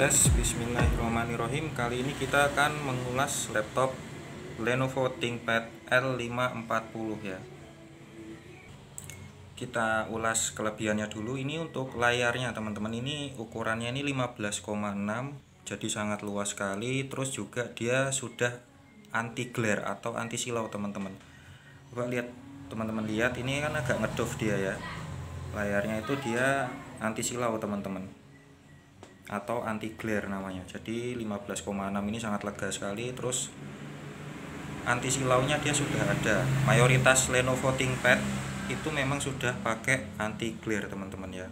Tes, bismillahirrahmanirrahim. Kali ini kita akan mengulas laptop Lenovo ThinkPad L540 ya. Kita ulas kelebihannya dulu. Ini untuk layarnya teman-teman, ini ukurannya ini 15,6, jadi sangat luas sekali. Terus juga dia sudah anti glare atau anti silau teman-teman. Coba lihat teman-teman, lihat ini kan agak ngedove dia ya. Layarnya itu dia anti silau teman-teman, atau anti glare namanya. Jadi 15,6 ini sangat lega sekali. Terus anti silaunya dia sudah ada. Mayoritas Lenovo ThinkPad itu memang sudah pakai anti glare teman-teman ya.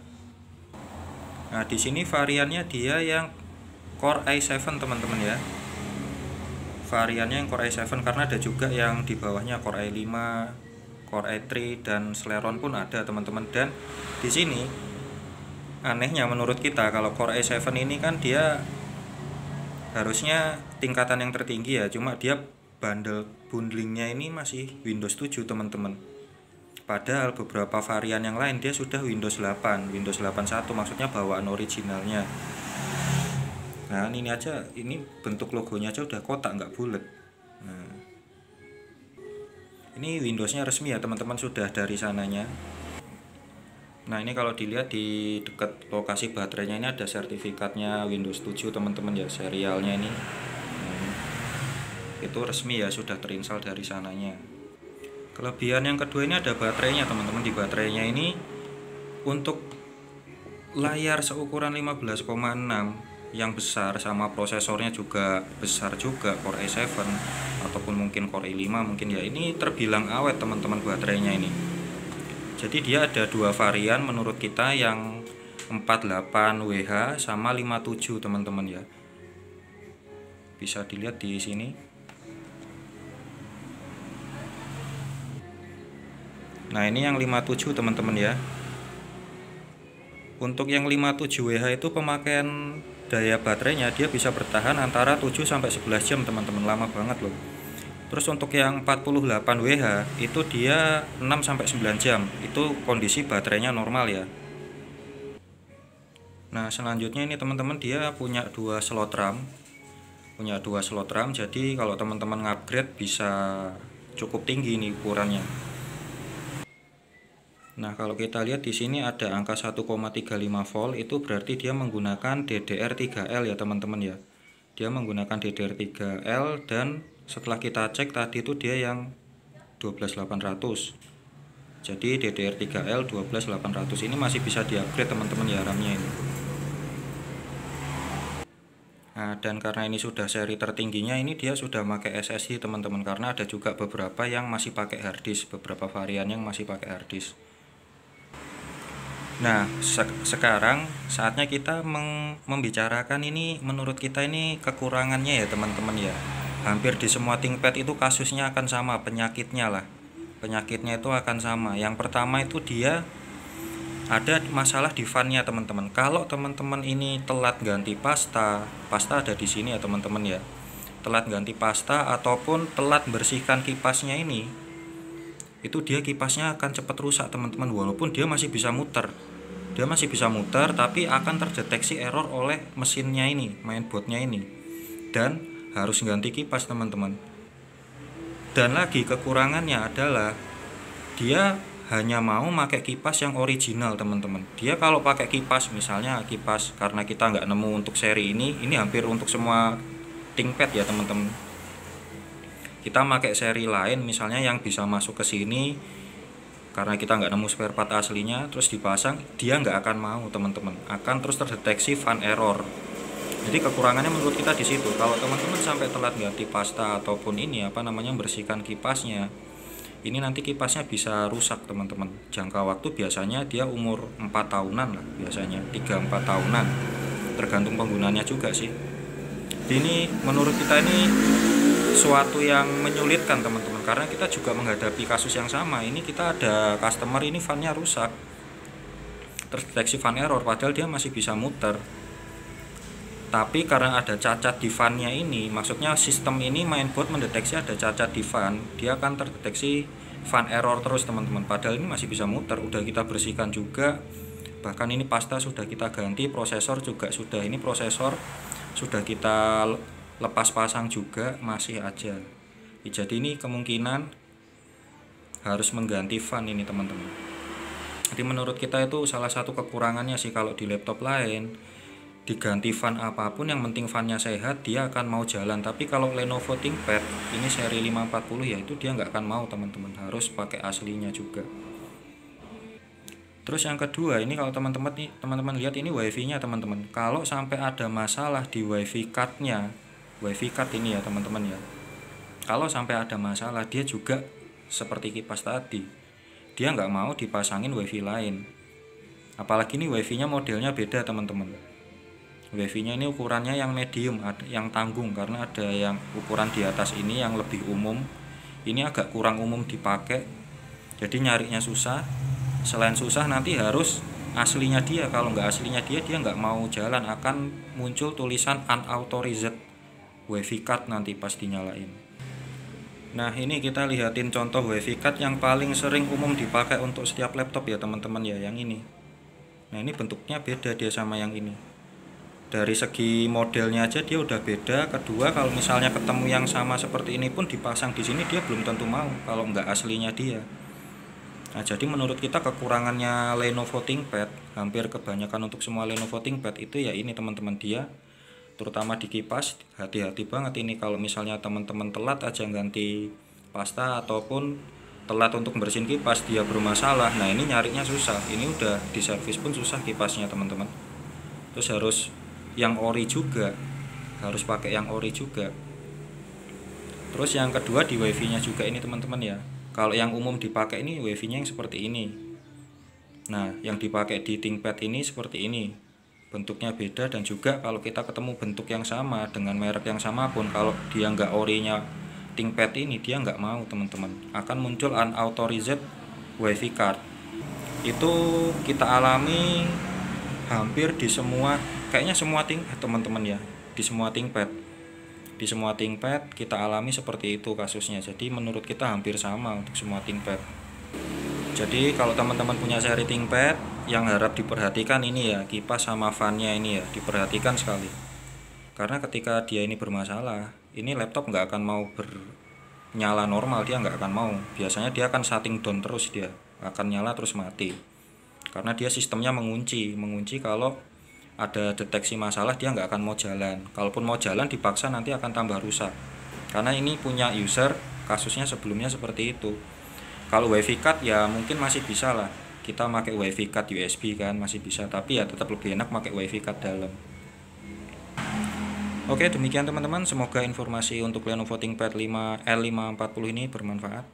Nah, di sini variannya dia yang Core i7 teman-teman ya. Variannya yang Core i7, karena ada juga yang di bawahnya Core i5, Core i3 dan Celeron pun ada teman-teman. Dan di sini anehnya menurut kita, kalau Core i7 ini kan dia harusnya tingkatan yang tertinggi ya, cuma dia bundlingnya ini masih Windows 7 teman-teman. Padahal beberapa varian yang lain dia sudah Windows 8, Windows 8.1, maksudnya bawaan originalnya. Nah ini aja, ini bentuk logonya aja udah kotak nggak bulat. Nah, ini Windowsnya resmi ya teman-teman, sudah dari sananya. Nah ini kalau dilihat di dekat lokasi baterainya ini ada sertifikatnya Windows 7 teman-teman ya, serialnya ini. Itu resmi ya, sudah terinstall dari sananya. Kelebihan yang kedua ini ada baterainya teman-teman. Di baterainya ini untuk layar seukuran 15,6 yang besar, sama prosesornya juga besar juga, Core i7 ataupun mungkin Core i5 mungkin ya, ini terbilang awet teman-teman baterainya ini. Jadi dia ada dua varian menurut kita, yang 48WH sama 57 teman-teman ya. Bisa dilihat di sini. Nah, ini yang 57 teman-teman ya. Untuk yang 57WH itu pemakaian daya baterainya dia bisa bertahan antara 7 sampai 11 jam teman-teman, lama banget loh. Terus untuk yang 48WH itu dia 6 sampai 9 jam. Itu kondisi baterainya normal ya. Nah, selanjutnya ini teman-teman dia punya dua slot RAM. Jadi kalau teman-teman ngupgrade bisa cukup tinggi nih ukurannya. Nah, kalau kita lihat di sini ada angka 1,35 volt, itu berarti dia menggunakan DDR3L ya teman-teman ya. Dia menggunakan DDR3L, dan setelah kita cek tadi itu dia yang 12800. Jadi DDR3L 12800 ini masih bisa di-upgrade teman-teman ya RAM-nya ini. Nah, dan karena ini sudah seri tertingginya, ini dia sudah pakai SSD teman-teman, karena ada juga beberapa yang masih pakai harddisk, beberapa varian yang masih pakai harddisk. Nah, sekarang saatnya kita membicarakan ini menurut kita ini kekurangannya ya teman-teman ya. Hampir di semua ThinkPad itu kasusnya akan sama, penyakitnya itu akan sama. Yang pertama itu dia ada masalah di fan-nya teman-teman. Kalau teman-teman ini telat ganti pasta ada di sini ya teman-teman ya. Telat ganti pasta ataupun telat bersihkan kipasnya ini, itu dia kipasnya akan cepat rusak teman-teman, walaupun dia masih bisa muter. Tapi akan terdeteksi error oleh mesinnya ini, mainboardnya ini, dan harus ganti kipas teman-teman. Dan lagi kekurangannya adalah dia hanya mau pakai kipas yang original teman-teman. Dia kalau pakai kipas, misalnya kipas, karena kita nggak nemu untuk seri ini hampir untuk semua ThinkPad ya teman-teman. Kita pakai seri lain misalnya yang bisa masuk ke sini, karena kita nggak nemu spare part aslinya, terus dipasang, dia nggak akan mau teman-teman, akan terus terdeteksi fan error. Jadi kekurangannya menurut kita di situ. Kalau teman-teman sampai telat ganti pasta ataupun ini bersihkan kipasnya, ini nanti kipasnya bisa rusak teman-teman. Jangka waktu biasanya dia umur 4 tahunan lah, biasanya 3-4 tahunan, tergantung penggunanya juga sih. Ini menurut kita ini suatu yang menyulitkan teman-teman, karena kita juga menghadapi kasus yang sama. Ini kita ada customer ini fan-nya rusak, terdeteksi fan error, padahal dia masih bisa muter. Tapi karena ada cacat di fan-nya ini, maksudnya sistem ini mainboard mendeteksi ada cacat di fan, dia akan terdeteksi fan error terus teman-teman. Padahal ini masih bisa muter, udah kita bersihkan juga, Bahkan ini pasta sudah kita ganti, prosesor juga sudah, ini prosesor sudah kita lepas pasang juga, masih aja. Jadi ini kemungkinan harus mengganti fan ini teman-teman. Jadi menurut kita itu salah satu kekurangannya sih, kalau di laptop lain diganti fan apapun yang penting fannya sehat dia akan mau jalan. Tapi kalau Lenovo ThinkPad ini seri 540 ya itu dia nggak akan mau teman-teman, harus pakai aslinya juga. Terus yang kedua ini kalau teman-teman lihat ini wifi nya teman-teman, kalau sampai ada masalah di wifi cardnya, wifi card ini ya teman-teman ya, kalau sampai ada masalah dia juga seperti kipas tadi, dia nggak mau dipasangin wifi lain. Apalagi ini wifi nya modelnya beda teman-teman, wifi nya ini ukurannya yang medium, yang tanggung, karena ada yang ukuran di atas ini yang lebih umum, ini agak kurang umum dipakai, jadi nyarinya susah. Selain susah nanti harus aslinya dia, kalau nggak aslinya dia nggak mau jalan, akan muncul tulisan unauthorized wifi card nanti pas dinyalain. Nah ini kita lihatin contoh wifi card yang paling sering umum dipakai untuk setiap laptop ya teman-teman ya, yang ini. Nah ini bentuknya beda dia sama yang ini, dari segi modelnya aja dia udah beda. Kedua kalau misalnya ketemu yang sama seperti ini pun dipasang di sini dia belum tentu mau kalau nggak aslinya dia. Nah jadi menurut kita kekurangannya Lenovo ThinkPad, hampir kebanyakan untuk semua Lenovo ThinkPad itu ya ini teman-teman, dia terutama di kipas hati-hati banget ini. Kalau misalnya teman-teman telat aja ganti pasta ataupun telat untuk bersihin kipas dia bermasalah, nah ini nyarinya susah, ini udah di servis pun susah kipasnya teman-teman. Terus harus yang ori juga, harus pakai yang ori juga. Terus yang kedua di wifi nya juga ini teman-teman ya, kalau yang umum dipakai ini wifi nya yang seperti ini. Nah yang dipakai di ThinkPad ini seperti ini, bentuknya beda. Dan juga kalau kita ketemu bentuk yang sama dengan merek yang sama pun, kalau dia nggak orinya ThinkPad ini dia nggak mau teman-teman, akan muncul unauthorized wifi card. Itu kita alami hampir di semua, kayaknya semua teman-teman ya, di semua ThinkPad kita alami seperti itu kasusnya. Jadi menurut kita hampir sama untuk semua ThinkPad. Jadi kalau teman-teman punya seri ThinkPad, yang harap diperhatikan ini ya, kipas sama fan-nya ini ya diperhatikan sekali. Karena ketika dia ini bermasalah, ini laptop nggak akan mau bernyala normal, dia nggak akan mau. Biasanya dia akan shutting down terus, dia akan nyala terus mati. Karena dia sistemnya mengunci kalau ada deteksi masalah dia nggak akan mau jalan. Kalaupun mau jalan dipaksa nanti akan tambah rusak. Karena ini punya user kasusnya sebelumnya seperti itu. Kalau wifi card ya mungkin masih bisa lah, kita pakai wifi card USB kan masih bisa, tapi ya tetap lebih enak pakai wifi card dalam. Oke demikian teman-teman, semoga informasi untuk Lenovo ThinkPad L540 ini bermanfaat.